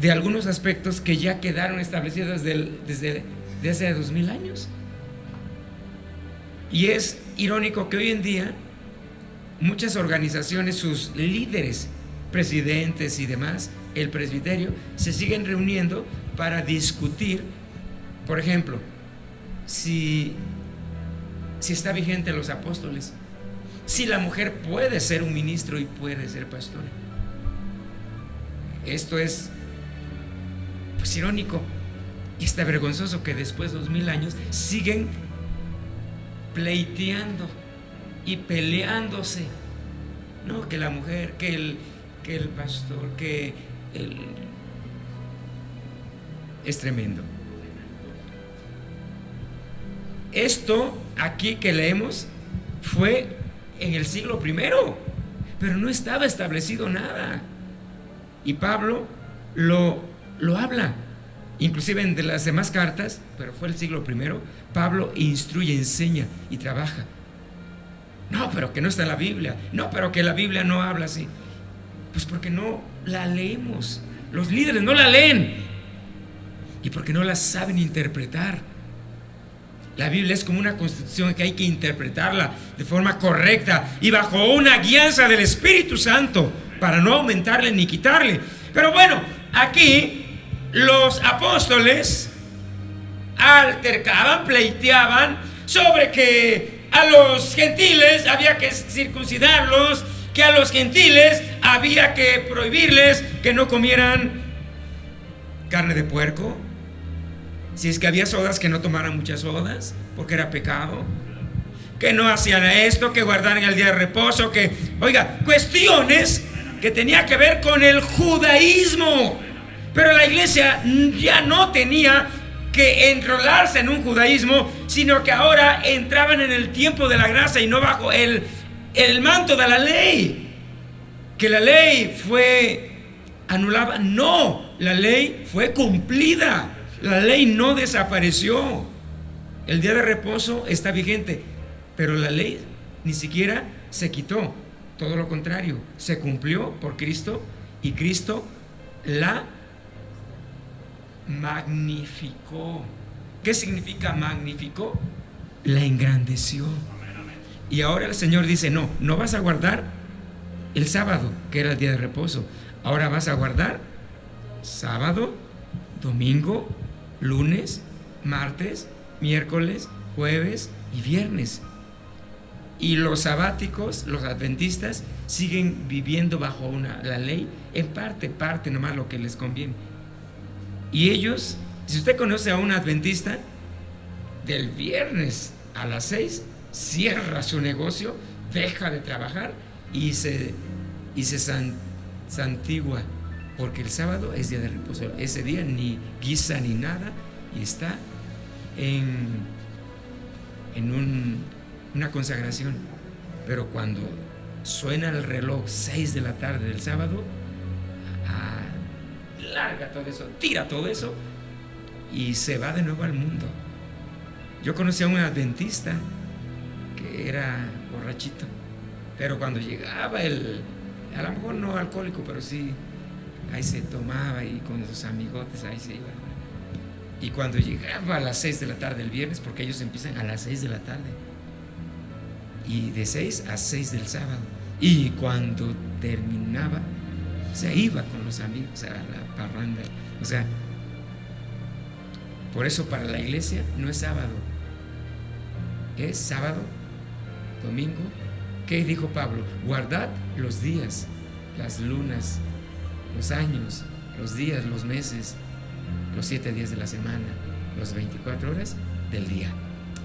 de algunos aspectos que ya quedaron establecidos desde hace 2000 años. Y es irónico que hoy en día muchas organizaciones, sus líderes, presidentes y demás, el presbiterio, se siguen reuniendo para discutir, por ejemplo, si está vigente los apóstoles, si la mujer puede ser un ministro y puede ser pastor. Esto es pues irónico y está vergonzoso que después de 2000 años siguen pleiteando y peleándose, no, que la mujer, que el pastor, es tremendo. Esto aquí que leemos fue en el siglo primero, pero no estaba establecido nada. Y Pablo lo habla, inclusive en de las demás cartas, pero fue el siglo primero. Pablo instruye, enseña y trabaja. No, pero que no está en la Biblia. No, pero que la Biblia no habla así. Pues porque no la leemos. Los líderes no la leen y porque no la saben interpretar. La Biblia es como una constitución que hay que interpretarla de forma correcta y bajo una guianza del Espíritu Santo para no aumentarle ni quitarle. Pero bueno, aquí los apóstoles altercaban, pleiteaban sobre que a los gentiles había que circuncidarlos, que a los gentiles había que prohibirles que no comieran carne de puerco, si es que había sodas, que no tomaran muchas sodas porque era pecado, que no hacían esto, que guardaran el día de reposo, que, oiga, cuestiones que tenía que ver con el judaísmo. Pero la iglesia ya no tenía que enrolarse en un judaísmo, sino que ahora entraban en el tiempo de la gracia y no bajo el manto de la ley. Que la ley fue anulada. No, la ley fue cumplida. La ley no desapareció. El día de reposo está vigente, pero la ley ni siquiera se quitó. Todo lo contrario, se cumplió por Cristo y Cristo la magnificó. ¿Qué significa magnificó? La engrandeció. Y ahora el Señor dice: no vas a guardar el sábado, que era el día de reposo. Ahora vas a guardar sábado, domingo, lunes, martes, miércoles, jueves y viernes. Y los sabáticos, los adventistas, siguen viviendo bajo la ley, en parte nomás lo que les conviene. Y ellos, si usted conoce a un adventista, del viernes a las 6 cierra su negocio, deja de trabajar y se santigua, porque el sábado es día de reposo. Ese día ni guisa ni nada y está en una consagración. Pero cuando suena el reloj 6 de la tarde del sábado, larga todo eso, tira todo eso y se va de nuevo al mundo. Yo conocí a un adventista que era borrachito, pero cuando llegaba a lo mejor no alcohólico, pero sí, ahí se tomaba y con sus amigotes ahí se iba. Y cuando llegaba a las 6 de la tarde el viernes, porque ellos empiezan a las 6 de la tarde, y de 6 a 6 del sábado, y cuando terminaba se iba con los amigos a la parranda. O sea, por eso para la iglesia no es sábado, es sábado, domingo. ¿Qué dijo Pablo? Guardad los días, las lunas, los años, los días, los meses, los 7 días de la semana, los 24 horas del día.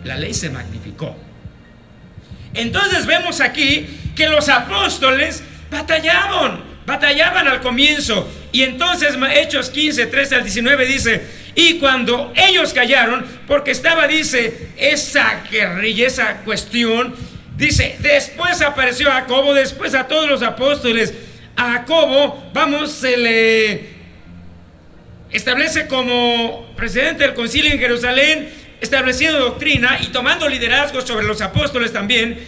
La ley se magnificó. Entonces vemos aquí que los apóstoles batallaban al comienzo. Y entonces Hechos 15, 13 al 19 dice: y cuando ellos callaron, porque estaba, dice, esa guerrilla, esa cuestión, dice, después apareció Jacobo, después a todos los apóstoles. A Jacobo, se le establece como presidente del concilio en Jerusalén, estableciendo doctrina y tomando liderazgo sobre los apóstoles también.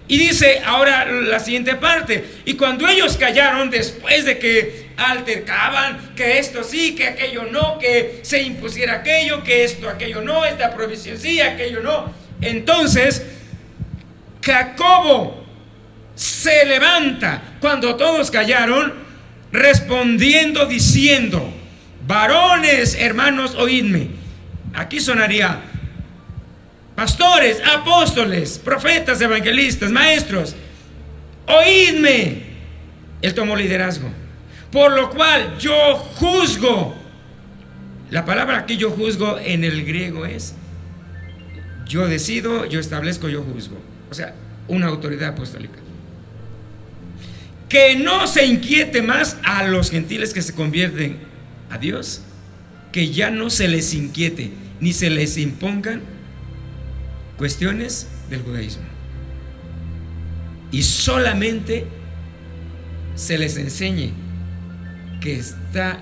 Y dice ahora la siguiente parte: y cuando ellos callaron, después de que altercaban, que esto sí, que aquello no, que se impusiera aquello, que esto, aquello no, esta provisión sí, aquello no, entonces Jacobo se levanta cuando todos callaron, respondiendo, diciendo: varones, hermanos, oídme. Aquí sonaría: pastores, apóstoles, profetas, evangelistas, maestros, oídme. Él tomó liderazgo. Por lo cual yo juzgo. La palabra aquí, yo juzgo, en el griego es: yo decido, yo establezco, yo juzgo. O sea, una autoridad apostólica. Que no se inquiete más a los gentiles que se convierten a Dios, que ya no se les inquiete ni se les impongan cuestiones del judaísmo, y solamente se les enseñe que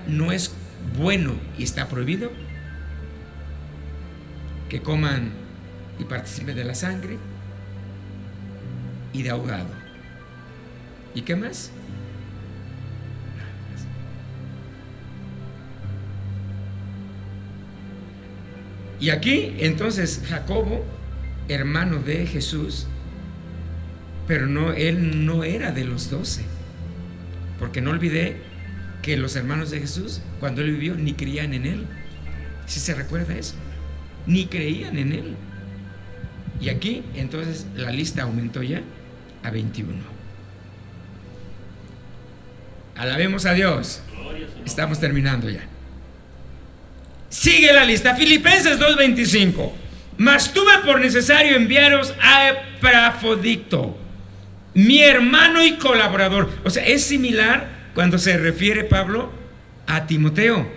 no es bueno y está prohibido que coman y participen de la sangre y de ahogado. ¿Y qué más? Y aquí entonces Jacobo, hermano de Jesús, pero él no era de los 12, porque no olvidé que los hermanos de Jesús, cuando él vivió, ni creían en él. Si se recuerda eso, ni creían en él. Y aquí entonces la lista aumentó ya a 21. Alabemos a Dios. Estamos terminando ya. Sigue la lista. Filipenses 2:25. Mas tuve por necesario enviaros a Epafrodito, mi hermano y colaborador. O sea, es similar cuando se refiere Pablo a Timoteo.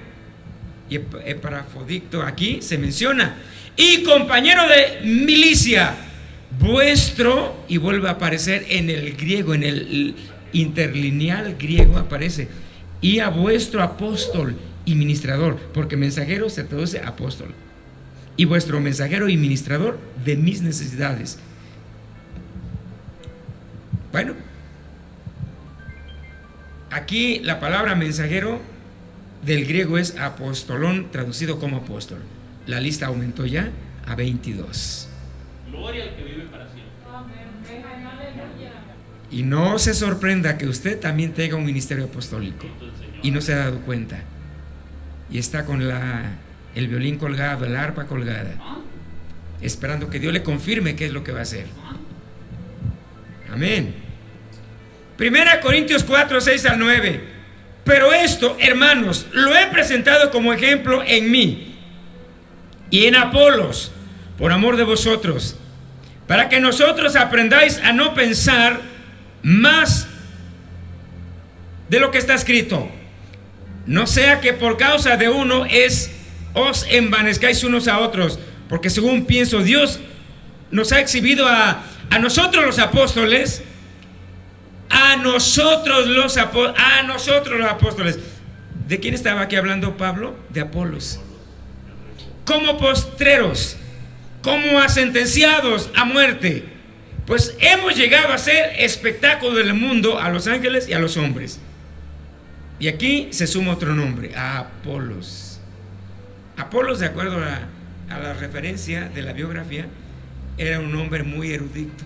Y Epafrodito aquí se menciona. Y compañero de milicia vuestro, y vuelve a aparecer en el griego, en el interlineal griego aparece: y a vuestro apóstol y ministrador, porque mensajero se traduce apóstol, y vuestro mensajero y ministrador de mis necesidades. Bueno, aquí la palabra mensajero del griego es apostolón, traducido como apóstol. La lista aumentó ya a 22. Gloria al que vive para siempre. Y no se sorprenda que usted también tenga un ministerio apostólico y no se ha dado cuenta, y está con el violín colgado, el arpa colgada, esperando que Dios le confirme qué es lo que va a hacer. Amén. 1 Corintios 4, 6 al 9. Pero esto, hermanos, lo he presentado como ejemplo en mí y en Apolos, por amor de vosotros, para que nosotros aprendáis a no pensar más de lo que está escrito, no sea que por causa de uno os envanezcáis unos a otros, porque según pienso, Dios nos ha exhibido a nosotros los apóstoles a nosotros los apóstoles. ¿De quién estaba aquí hablando Pablo? De Apolos. Como postreros, como sentenciados a muerte, pues hemos llegado a ser espectáculo del mundo a los ángeles y a los hombres. Y aquí se suma otro nombre, a Apolos. Apolos, de acuerdo a la referencia de la biografía, era un hombre muy erudito,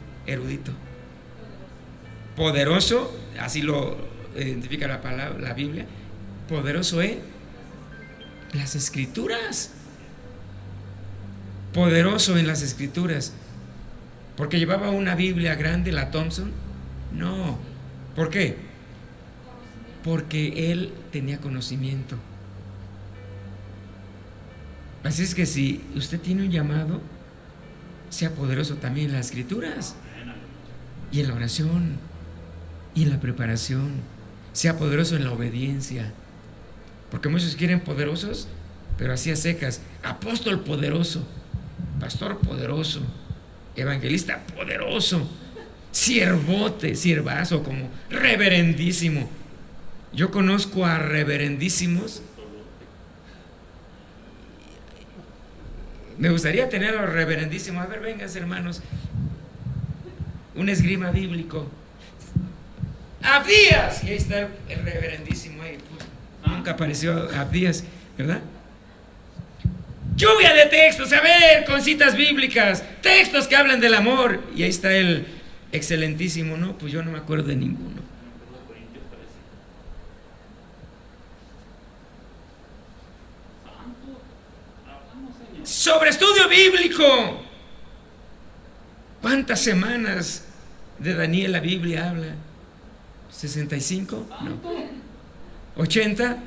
poderoso, así lo identifica la Biblia, poderoso en las Escrituras. Poderoso en las Escrituras. ¿Porque llevaba una Biblia grande, la Thompson? No. ¿Por qué? Porque él tenía conocimiento. Así es que si usted tiene un llamado, sea poderoso también en las Escrituras y en la oración y en la preparación. Sea poderoso en la obediencia. Porque muchos quieren poderosos, pero así a secas. Apóstol poderoso, pastor poderoso, evangelista poderoso, siervazo, como reverendísimo. Yo conozco a reverendísimos. Me gustaría tener a los reverendísimos. A ver, vengan, hermanos, un esgrima bíblico. Abdías, y ahí está el reverendísimo ahí. Nunca apareció Abdías, ¿verdad? Lluvia de textos, a ver, con citas bíblicas, textos que hablan del amor. Y ahí está el excelentísimo. No, pues yo no me acuerdo de ninguno. Sobre estudio bíblico. ¿Cuántas semanas de Daniel la Biblia habla? ¿65? No. ¿80?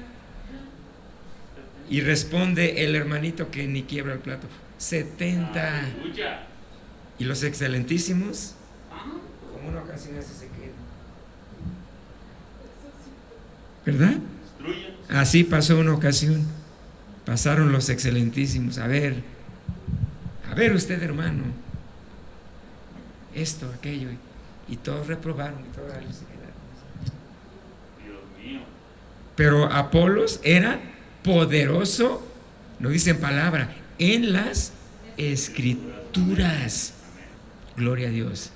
Y responde el hermanito que ni quiebra el plato. 70. Y los excelentísimos, como una ocasión así se quedan. ¿Verdad? Así pasó una ocasión. Pasaron los excelentísimos. A ver usted, hermano, esto, aquello. Y todos reprobaron. Y todos se quedaron. Dios mío. Pero Apolos era poderoso, no dicen palabra, en las Escrituras. Gloria a Dios.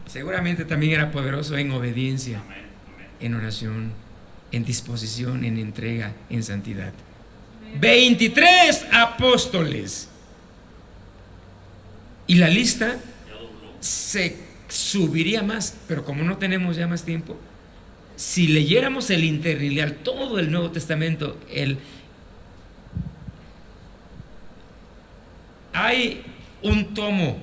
Seguramente también era poderoso en obediencia, en oración, en disposición, en entrega, en santidad. 23 apóstoles. Y la lista se subiría más, pero como no tenemos ya más tiempo, si leyéramos el interlineal, todo el Nuevo Testamento, hay un tomo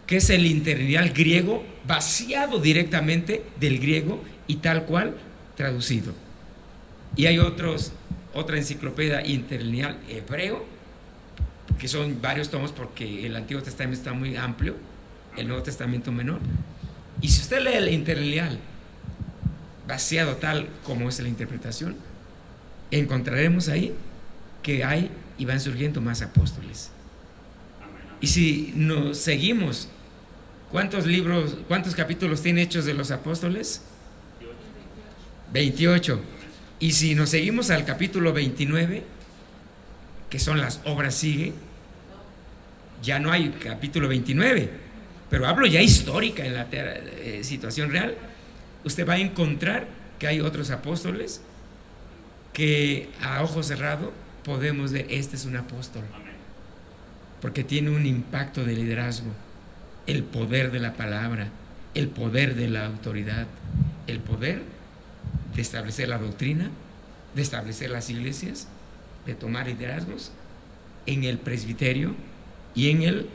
que es el interlineal griego, vaciado directamente del griego y tal cual traducido. Y hay otra enciclopedia interlineal hebreo, que son varios tomos porque el Antiguo Testamento está muy amplio, el Nuevo Testamento menor. Y si usted lee el interlineal vaciado tal como es la interpretación, encontraremos ahí que hay y van surgiendo más apóstoles. Y si nos seguimos, ¿cuántos capítulos tiene Hechos de los Apóstoles? 28. Y si nos seguimos al capítulo 29, que son las obras sigue, ya no hay capítulo 29, pero hablo ya histórica en la situación real. Usted va a encontrar que hay otros apóstoles que a ojo cerrado podemos ver, este es un apóstol, porque tiene un impacto de liderazgo, el poder de la palabra, el poder de la autoridad, el poder de establecer la doctrina, de establecer las iglesias, de tomar liderazgos en el presbiterio y en el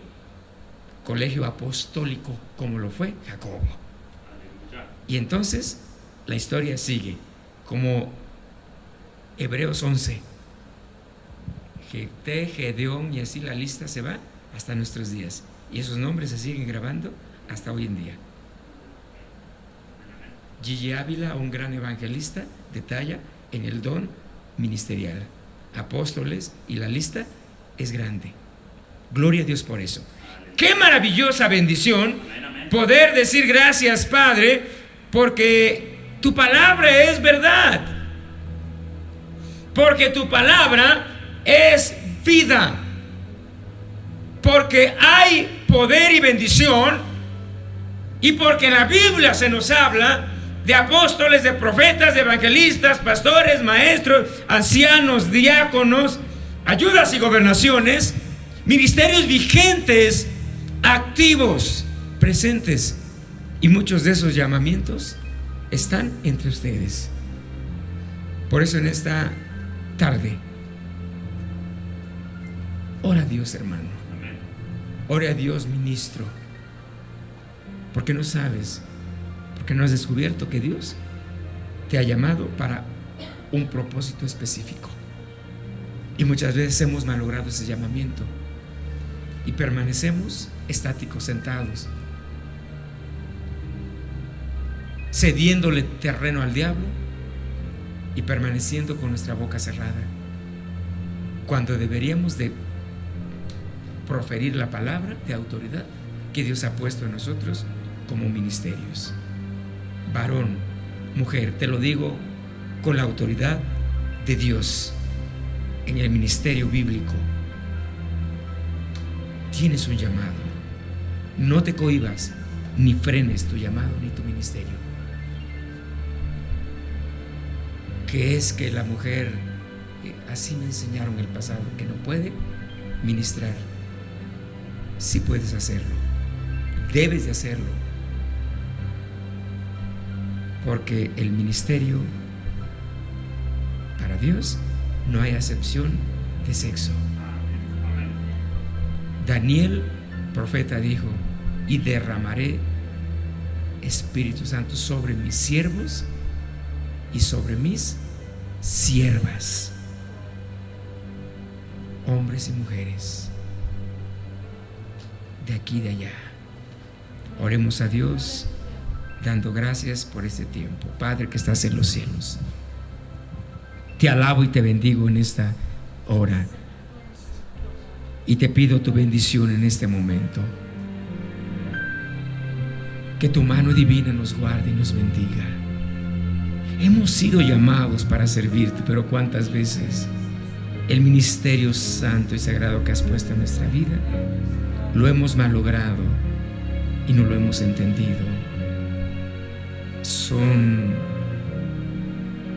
colegio apostólico, como lo fue Jacobo. Y entonces la historia sigue, como Hebreos 11, Gedeón, y así la lista se va hasta nuestros días. Y esos nombres se siguen grabando hasta hoy en día. Gigi Ávila, un gran evangelista, detalla en el don ministerial. Apóstoles, y la lista es grande. Gloria a Dios por eso. Qué maravillosa bendición poder decir gracias, Padre, porque tu palabra es verdad, porque tu palabra es vida, porque hay poder y bendición, y porque en la Biblia se nos habla de apóstoles, de profetas, de evangelistas, pastores, maestros, ancianos, diáconos, ayudas y gobernaciones, ministerios vigentes, activos, presentes, y muchos de esos llamamientos están entre ustedes. Por eso en esta tarde, ora a Dios, hermano, ora a Dios, ministro, porque no sabes, porque no has descubierto que Dios te ha llamado para un propósito específico, y muchas veces hemos malogrado ese llamamiento y permanecemos estáticos, sentados, cediéndole terreno al diablo y permaneciendo con nuestra boca cerrada, cuando deberíamos de proferir la palabra de autoridad que Dios ha puesto en nosotros como ministerios. Varón, mujer, te lo digo con la autoridad de Dios en el ministerio bíblico. Tienes un llamado. No te cohibas ni frenes tu llamado ni tu ministerio. Que es que la mujer, así me enseñaron en el pasado, que no puede ministrar. Sí puedes hacerlo, debes de hacerlo, porque el ministerio para Dios no hay acepción de sexo. Daniel, profeta, dijo: y derramaré Espíritu Santo sobre mis siervos y sobre mis siervas, hombres y mujeres, de aquí y de allá. Oremos a Dios dando gracias por este tiempo. Padre que estás en los cielos, te alabo y te bendigo en esta hora, y te pido tu bendición en este momento. Que tu mano divina nos guarde y nos bendiga. Hemos sido llamados para servirte, pero cuántas veces el ministerio santo y sagrado que has puesto en nuestra vida lo hemos malogrado y no lo hemos entendido. Son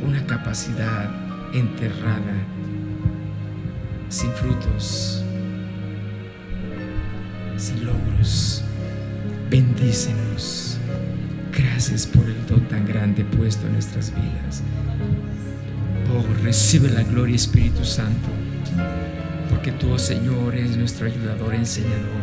una capacidad enterrada, sin frutos, sin logros. Bendícenos. Gracias por el don tan grande puesto en nuestras vidas. Oh, recibe la gloria, Espíritu Santo, porque tú, oh Señor, eres nuestro ayudador, enseñador. Pero